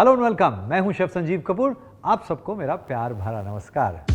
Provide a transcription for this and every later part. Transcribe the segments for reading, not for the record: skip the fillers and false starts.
Hello and welcome, मैं हूं chef Sanjeev Kapoor. आप सबको मेरा प्यार भरा नमस्कार।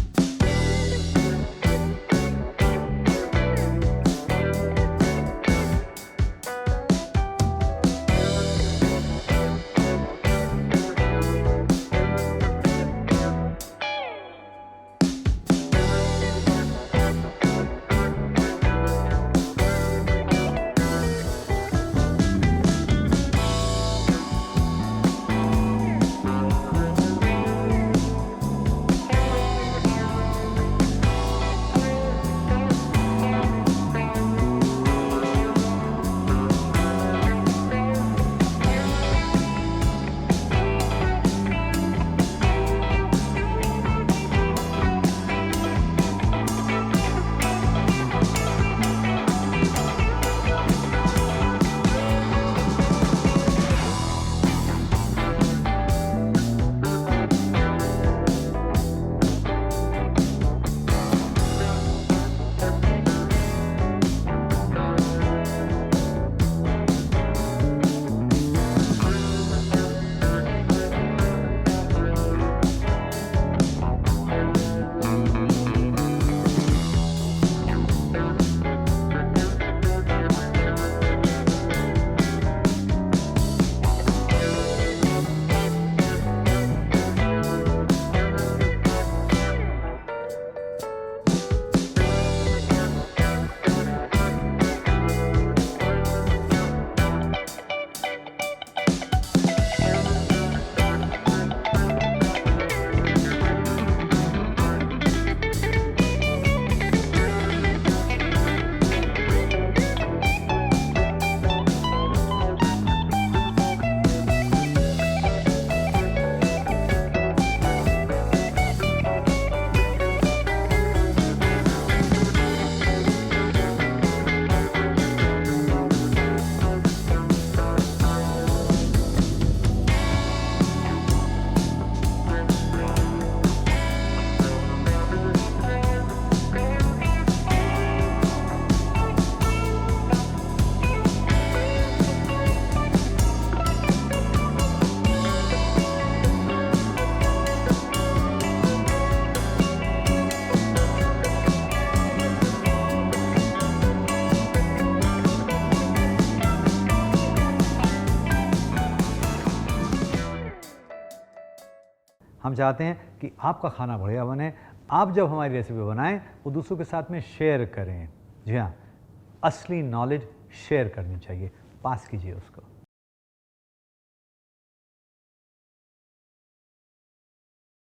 हम चाहते हैं कि आपका खाना बढ़िया बने। आप जब हमारी रेसिपी बनाएं वो दूसरों के साथ में शेयर करें। जी हाँ, असली नॉलेज शेयर करनी चाहिए, पास कीजिए उसको।